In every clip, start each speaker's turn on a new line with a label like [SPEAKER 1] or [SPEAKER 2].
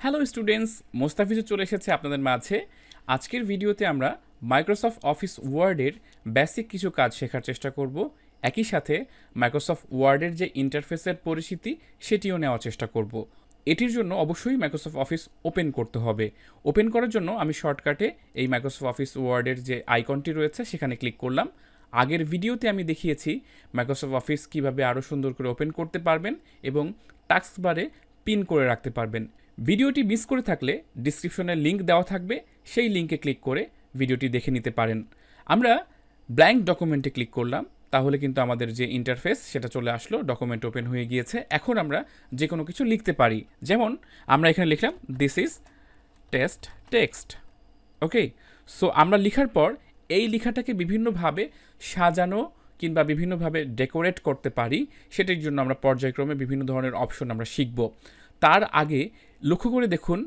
[SPEAKER 1] Hello students, মোস্তাফিজও চলে এসেছে আপনাদের মাঝে। আজকের ভিডিওতে আমরা মাইক্রোসফট অফিস ওয়ার্ডের বেসিক কিছু কাজ শেখার চেষ্টা করব। একই সাথে মাইক্রোসফট ওয়ার্ডের যে ইন্টারফেসের পরিচিতি সেটিও নেওয়ার চেষ্টা করব। এটির জন্য অবশ্যই মাইক্রোসফট অফিস ওপেন করতে হবে। ওপেন করার জন্য আমি শর্টকাটে এই মাইক্রোসফট অফিস ওয়ার্ডের যে আইকনটি রয়েছে সেখানে ক্লিক করলাম। আগের ভিডিওতে আমি দেখিয়েছি মাইক্রোসফট অফিস কীভাবে আরও সুন্দর করে ওপেন করতে পারবেন এবং টাস্ক বারে পিন করে রাখতে পারবেন। ভিডিওটি মিস করে থাকলে ডিসক্রিপশনে লিঙ্ক দেওয়া থাকবে, সেই লিঙ্কে ক্লিক করে ভিডিওটি দেখে নিতে পারেন। আমরা ব্ল্যাঙ্ক ডকুমেন্টে ক্লিক করলাম, তাহলে কিন্তু আমাদের যে ইন্টারফেস সেটা চলে আসলো, ডকুমেন্ট ওপেন হয়ে গিয়েছে। এখন আমরা যে কোনো কিছু লিখতে পারি, যেমন আমরা এখানে লিখলাম this is test text. Okay, so আমরা লেখার পর এই লেখাটাকে বিভিন্নভাবে সাজানো কিংবা বিভিন্নভাবে ডেকোরেট করতে পারি। সেটির জন্য আমরা পর্যায়ক্রমে বিভিন্ন ধরনের অপশন আমরা শিখব। তার আগে লক্ষ্য করে দেখুন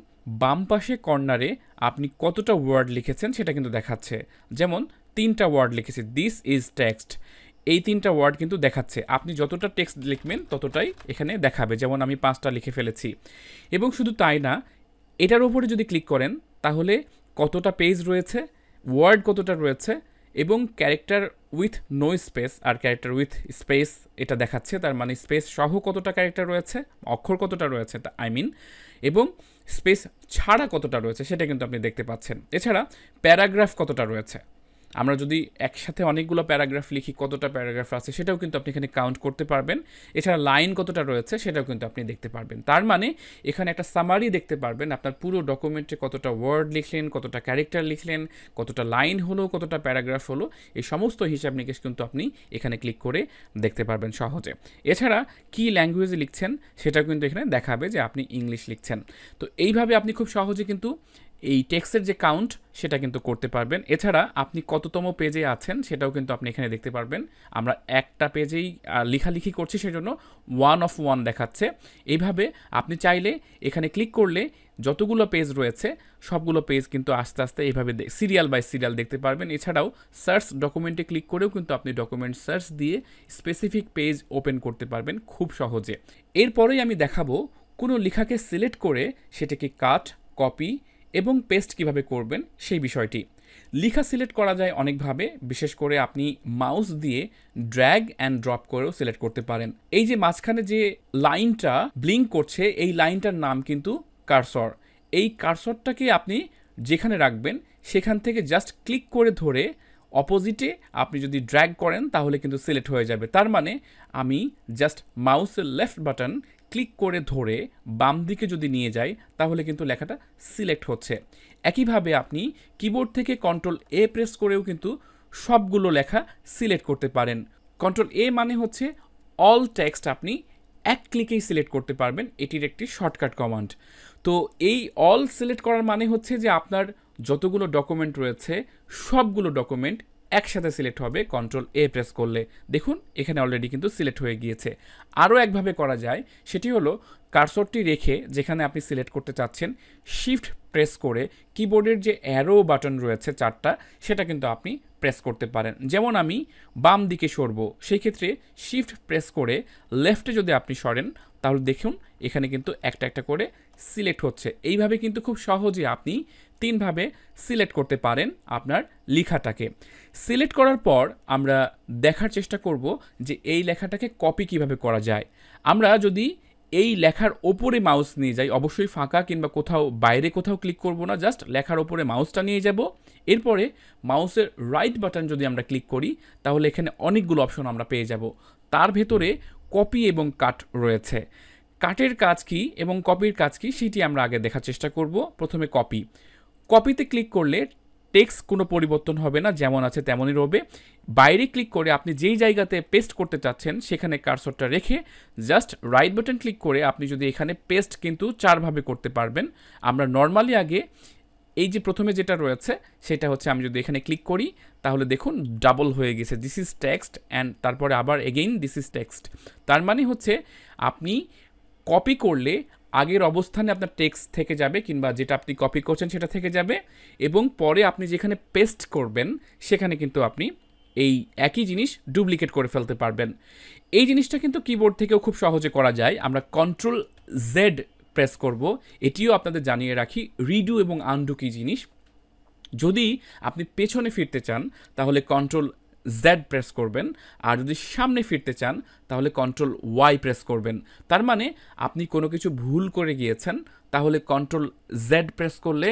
[SPEAKER 1] বাম পাশে কর্নারে আপনি কতটা ওয়ার্ড লিখেছেন সেটা কিন্তু দেখাচ্ছে। যেমন 3টা ওয়ার্ড লিখেছি, দিস ইজ টেক্সট। এই 3টা ওয়ার্ড কিন্তু দেখাচ্ছে। আপনি যতটা টেক্সট লিখবেন ততটাই এখানে দেখাবে। যেমন আমি 5টা লিখে ফেলেছি। এবং শুধু তাই না, এটার উপরে যদি ক্লিক করেন তাহলে কতটা পেজ রয়েছে, ওয়ার্ড কতটা রয়েছে এবং ক্যারেক্টার উইথ নো স্পেস আর ক্যারেক্টার উইথ স্পেস এটা দেখাচ্ছে। তার মানে স্পেস সহ কতটা ক্যারেক্টার রয়েছে, অক্ষর কতটা রয়েছে এবং স্পেস ছাড়া কতটা রয়েছে সেটা কিন্তু আপনি দেখতে পাচ্ছেন। এছাড়া প্যারাগ্রাফ কতটা রয়েছে, আমরা যদি একসাথে অনেকগুলো প্যারাগ্রাফ লিখি কতটা প্যারাগ্রাফ আছে সেটাও কিন্তু আপনি এখানে কাউন্ট করতে পারবেন। এছাড়া লাইন কতটা রয়েছে সেটাও কিন্তু আপনি দেখতে পারবেন। তার মানে এখানে একটা সামারি দেখতে পারবেন, আপনার পুরো ডকুমেন্টে কতটা ওয়ার্ড লিখলেন, কতটা ক্যারেক্টার লিখলেন, কতটা লাইন হলো, কতটা প্যারাগ্রাফ হলো, এই সমস্ত হিসাব নিকেশ কিন্তু আপনি এখানে ক্লিক করে দেখতে পারবেন সহজে। এছাড়া কি ল্যাঙ্গুয়েজে লিখছেন সেটাও কিন্তু এখানে দেখাবে যে আপনি ইংলিশ লিখছেন। তো এইভাবে আপনি খুব সহজে কিন্তু এই টেক্সটের যে কাউন্ট সেটা কিন্তু করতে পারবেন। এছাড়া আপনি কততম পেজে আছেন সেটাও কিন্তু আপনি এখানে দেখতে পারবেন। আমরা একটা পেজেই লেখালেখি করছি, সেজন্য 1 of 1 দেখাচ্ছে। এইভাবে আপনি চাইলে এখানে ক্লিক করলে যতগুলো পেজ রয়েছে সবগুলো পেজ কিন্তু আস্তে আস্তে এইভাবে সিরিয়াল বাই সিরিয়াল দেখতে পারবেন। এছাড়াও সার্চ ডকুমেন্টে ক্লিক করেও কিন্তু আপনি ডকুমেন্ট সার্চ দিয়ে স্পেসিফিক পেজ ওপেন করতে পারবেন খুব সহজে। এরপরেই আমি দেখাবো কোনো লেখাকে সিলেক্ট করে সেটাকে কাট, কপি এবং পেস্ট কিভাবে করবেন সেই বিষয়টি। লেখা সিলেক্ট করা যায় অনেকভাবে, বিশেষ করে আপনি মাউস দিয়ে ড্র্যাগ অ্যান্ড ড্রপ করেও সিলেক্ট করতে পারেন। এই যে মাঝখানে যে লাইনটা ব্লিঙ্ক করছে এই লাইনটার নাম কিন্তু কার্সর। এই কার্সরটাকে আপনি যেখানে রাখবেন সেখান থেকে জাস্ট ক্লিক করে ধরে অপোজিটে আপনি যদি ড্র্যাগ করেন তাহলে কিন্তু সিলেক্ট হয়ে যাবে। তার মানে আমি জাস্ট মাউসের লেফট বাটন ক্লিক করে ধরে বাম দিকে যদি নিয়ে যাই তাহলে কিন্তু লেখাটা সিলেক্ট হচ্ছে। একইভাবে আপনি কিবোর্ড থেকে Ctrl+A প্রেস করেও কিন্তু সবগুলো লেখা সিলেক্ট করতে পারেন। Ctrl+A মানে হচ্ছে অল টেক্সট আপনি এক ক্লিকেই সিলেক্ট করতে পারবেন, এটির একটি শর্টকাট কমান্ড। তো এই অল সিলেক্ট করার মানে হচ্ছে যে আপনার যতগুলো ডকুমেন্ট রয়েছে সবগুলো ডকুমেন্ট একসাথে সিলেক্ট হবে Ctrl+A প্রেস করলে। দেখুন এখানে অলরেডি কিন্তু সিলেক্ট হয়ে গিয়েছে। আরও একভাবে করা যায়, সেটি হলো কার্সরটি রেখে যেখানে আপনি সিলেক্ট করতে চাচ্ছেন শিফট প্রেস করে কিবোর্ডের যে অ্যারো বাটন রয়েছে 4টা সেটা কিন্তু আপনি প্রেস করতে পারেন। যেমন আমি বাম দিকে সরবো, সেই ক্ষেত্রে শিফট প্রেস করে লেফটে যদি আপনি সরেন তাহলে দেখুন এখানে কিন্তু একটা একটা করে সিলেক্ট হচ্ছে। এইভাবে কিন্তু খুব সহজে আপনি 3ভাবে সিলেক্ট করতে পারেন আপনার লেখাটাকে। সিলেক্ট করার পর আমরা দেখার চেষ্টা করব যে এই লেখাটাকে কপি কিভাবে করা যায়। আমরা যদি এই লেখার ওপরে মাউস নিয়ে যাই, অবশ্যই ফাঁকা কিংবা কোথাও বাইরে কোথাও ক্লিক করব না, জাস্ট লেখার ওপরে মাউসটা নিয়ে যাব। এরপরে মাউসের রাইট বাটন যদি আমরা ক্লিক করি তাহলে এখানে অনেকগুলো অপশন আমরা পেয়ে যাব। তার ভেতরে কপি এবং কাট রয়েছে। কাটের কাজ কি এবং কপির কাজ কি সেটি আমরা আগে দেখার চেষ্টা করব। প্রথমে কপিতে ক্লিক করলে টেক্সট কোনো পরিবর্তন হবে না, যেমন আছে তেমনই রবে। বাইরে ক্লিক করে আপনি যেই জায়গাতে পেস্ট করতে চাচ্ছেন সেখানে কার্সরটা রেখে জাস্ট রাইট বাটন ক্লিক করে আপনি যদি এখানে পেস্ট কিন্তু 4ভাবে করতে পারবেন। আমরা নর্মালি আগে এই যে প্রথমে যেটা রয়েছে সেটা হচ্ছে আমি যদি এখানে ক্লিক করি তাহলে দেখুন ডাবল হয়ে গেছে, দিস ইজ টেক্সট অ্যান্ড তারপরে আবার এগেইন দিস ইজ টেক্সট। তার মানে হচ্ছে আপনি কপি করলে আগের অবস্থানে আপনার টেক্সট থেকে যাবে কিংবা যেটা আপনি কপি করছেন সেটা থেকে যাবে, এবং পরে আপনি যেখানে পেস্ট করবেন সেখানে কিন্তু আপনি এই একই জিনিস ডুপ্লিকেট করে ফেলতে পারবেন। এই জিনিসটা কিন্তু কিবোর্ড থেকেও খুব সহজে করা যায়। আমরা Ctrl+Z প্রেস করব। এটিও আপনাদের জানিয়ে রাখি, রিডু এবং আনডু কী জিনিস। যদি আপনি পেছনে ফিরতে চান তাহলে কন্ট্রোল জেড প্রেস করবেন, আর যদি সামনে ফিরতে চান তাহলে কন্ট্রোল ওয়াই প্রেস করবেন। তার মানে আপনি কোনো কিছু ভুল করে গিয়েছেন, তাহলে কন্ট্রোল জেড প্রেস করলে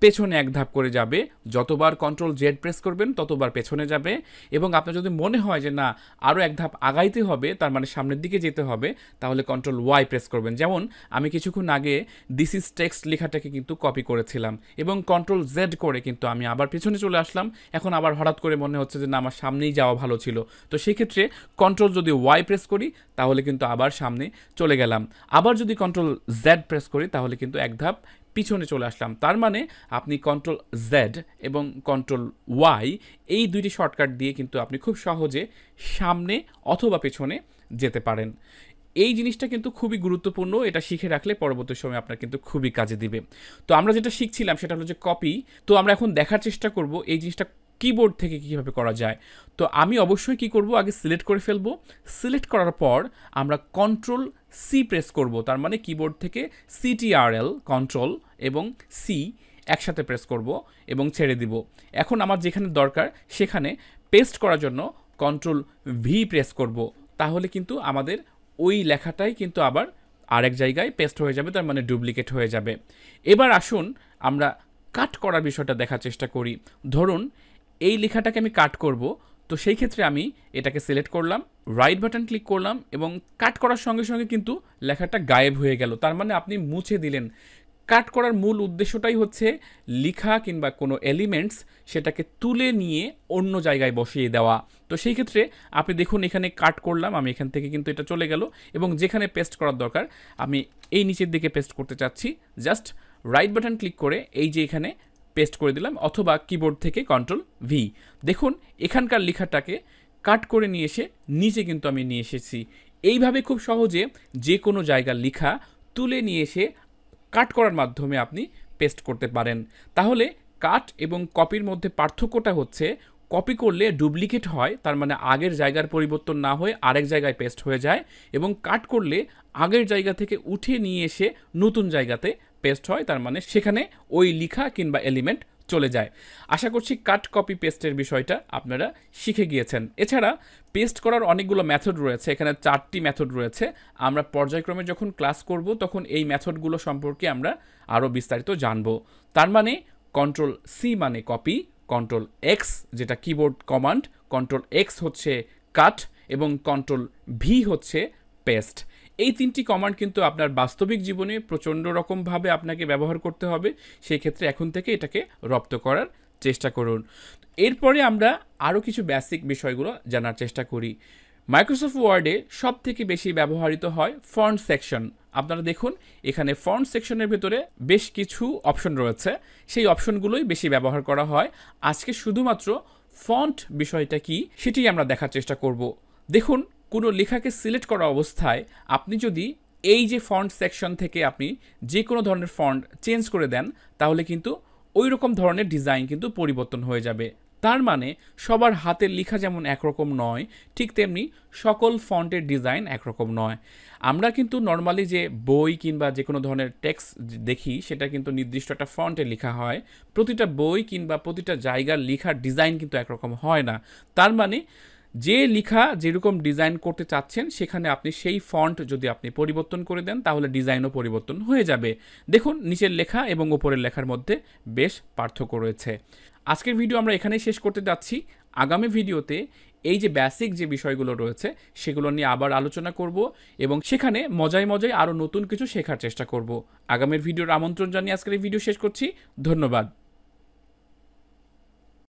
[SPEAKER 1] পেছনে এক ধাপ করে যাবে, যতবার কন্ট্রোল জেড প্রেস করবেন ততবার পেছনে যাবে। এবং আপনার যদি মনে হয় যে না আরও এক ধাপ আগাইতে হবে, তার মানে সামনের দিকে যেতে হবে, তাহলে কন্ট্রোল ওয়াই প্রেস করবেন। যেমন আমি কিছুক্ষণ আগে দিস ইজ টেক্সট লেখাটাকে কিন্তু কপি করেছিলাম এবং কন্ট্রোল জেড করে কিন্তু আমি আবার পেছনে চলে আসলাম। এখন আবার হঠাৎ করে মনে হচ্ছে যে না আমার সামনেই যাওয়া ভালো ছিল, তো সেই ক্ষেত্রে কন্ট্রোল যদি ওয়াই প্রেস করি তাহলে কিন্তু আবার সামনে চলে গেলাম। আবার যদি কন্ট্রোল জেড প্রেস করি তাহলে কিন্তু এক ধাপ পিছনে চলে আসলাম। তার মানে আপনি কন্ট্রোল জেড এবং কন্ট্রোল ওয়াই এই দুইটি শর্টকাট দিয়ে কিন্তু আপনি খুব সহজে সামনে অথবা পেছনে যেতে পারেন। এই জিনিসটা কিন্তু খুবই গুরুত্বপূর্ণ, এটা শিখে রাখলে পরবর্তী সময় আপনার কিন্তু খুবই কাজে দিবে। তো আমরা যেটা শিখছিলাম সেটা হলো যে কপি। তো আমরা এখন দেখার চেষ্টা করব এই জিনিসটা কিবোর্ড থেকে কীভাবে করা যায়। তো আমি অবশ্যই কি করব, আগে সিলেক্ট করে ফেলবো। সিলেক্ট করার পর আমরা কন্ট্রোল সি প্রেস করব, তার মানে কিবোর্ড থেকে CTRL কন্ট্রোল এবং সি একসাথে প্রেস করব এবং ছেড়ে দিব। এখন আমার যেখানে দরকার সেখানে পেস্ট করার জন্য কন্ট্রোল ভি প্রেস করব, তাহলে কিন্তু আমাদের ওই লেখাটাই কিন্তু আবার আরেক জায়গায় পেস্ট হয়ে যাবে, তার মানে ডুপ্লিকেট হয়ে যাবে। এবার আসুন আমরা কাট করার বিষয়টা দেখার চেষ্টা করি। ধরুন এই লেখাটাকে আমি কাট করব, তো সেই ক্ষেত্রে আমি এটাকে সিলেক্ট করলাম, রাইট বাটন ক্লিক করলাম এবং কাট করার সঙ্গে সঙ্গে কিন্তু লেখাটা গায়েব হয়ে গেল। তার মানে আপনি মুছে দিলেন। কাট করার মূল উদ্দেশ্যটাই হচ্ছে লেখা কিংবা কোনো এলিমেন্টস সেটাকে তুলে নিয়ে অন্য জায়গায় বসিয়ে দেওয়া। তো সেই ক্ষেত্রে আপনি দেখুন এখানে কাট করলাম, আমি এখান থেকে কিন্তু এটা চলে গেল এবং যেখানে পেস্ট করার দরকার আমি এই নিচের দিকে পেস্ট করতে চাচ্ছি, জাস্ট রাইট বাটন ক্লিক করে এই যে এখানে পেস্ট করে দিলাম, অথবা কিবোর্ড থেকে কন্ট্রোল ভি। দেখুন এখানকার লেখাটাকে কাট করে নিয়ে এসে নিচে কিন্তু আমি নিয়ে এসেছি। এইভাবে খুব সহজে যে কোনো জায়গার লেখা তুলে নিয়ে এসে কাট করার মাধ্যমে আপনি পেস্ট করতে পারেন। তাহলে কাট এবং কপির মধ্যে পার্থক্যটা হচ্ছে কপি করলে ডুপ্লিকেট হয়, তার মানে আগের জায়গার পরিবর্তন না হয়ে আরেক জায়গায় পেস্ট হয়ে যায়, এবং কাট করলে আগের জায়গা থেকে উঠে নিয়ে এসে নতুন জায়গাতে পেস্ট হয়, তার মানে সেখানে ওই লেখা কিংবা এলিমেন্ট চলে যায়। আশা করছি কাট কপি পেস্টের বিষয়টা আপনারা শিখে গিয়েছেন। এছাড়া পেস্ট করার অনেকগুলো মেথড রয়েছে, এখানে 4টি মেথড রয়েছে। আমরা পর্যায়ক্রমে যখন ক্লাস করব তখন এই মেথডগুলো সম্পর্কে আমরা আরও বিস্তারিত জানব। তার মানে কন্ট্রোল সি মানে কপি, কন্ট্রোল এক্স যেটা কিবোর্ড কমান্ড, কন্ট্রোল এক্স হচ্ছে কাট এবং কন্ট্রোল ভি হচ্ছে পেস্ট। এই 3টি কমান্ড কিন্তু আপনার বাস্তবিক জীবনে প্রচণ্ড রকমভাবে আপনাকে ব্যবহার করতে হবে। সেই ক্ষেত্রে এখন থেকে এটাকে রপ্ত করার চেষ্টা করুন। এরপরে আমরা আরও কিছু বেসিক বিষয়গুলো জানার চেষ্টা করি। মাইক্রোসফট ওয়ার্ডে সব থেকে বেশি ব্যবহৃত হয় ফন্ট সেকশন। আপনারা দেখুন এখানে ফন্ট সেকশনের ভেতরে বেশ কিছু অপশন রয়েছে, সেই অপশনগুলোই বেশি ব্যবহার করা হয়। আজকে শুধুমাত্র ফন্ট বিষয়টা কি সেটি আমরা দেখার চেষ্টা করব। দেখুন কোনো লেখাকে সিলেক্ট করা অবস্থায় আপনি যদি এই যে ফন্ট সেকশন থেকে আপনি যে কোনো ধরনের ফন্ট চেঞ্জ করে দেন তাহলে কিন্তু ওই রকম ধরনের ডিজাইন কিন্তু পরিবর্তন হয়ে যাবে। তার মানে সবার হাতের লেখা যেমন একরকম নয়, ঠিক তেমনি সকল ফন্টের ডিজাইন একরকম নয়। আমরা কিন্তু নর্মালি যে বই কিংবা যে কোনো ধরনের টেক্সট দেখি সেটা কিন্তু নির্দিষ্ট একটা ফন্টে লেখা হয়। প্রতিটা বই কিংবা প্রতিটা জায়গার লেখার ডিজাইন কিন্তু একরকম হয় না। তার মানে যে লেখা যেরকম ডিজাইন করতে চাচ্ছেন সেখানে আপনি সেই ফন্ট যদি আপনি পরিবর্তন করে দেন তাহলে ডিজাইনও পরিবর্তন হয়ে যাবে। দেখুন নিচের লেখা এবং উপরের লেখার মধ্যে বেশ পার্থক্য রয়েছে। আজকের ভিডিও আমরা এখানেই শেষ করতে যাচ্ছি। আগামী ভিডিওতে এই যে বেসিক যে বিষয়গুলো রয়েছে সেগুলো নিয়ে আবার আলোচনা করব এবং সেখানে মজায় মজায় আরও নতুন কিছু শেখার চেষ্টা করব। আগামীর ভিডিওর আমন্ত্রণ জানিয়ে আজকের এই ভিডিও শেষ করছি। ধন্যবাদ।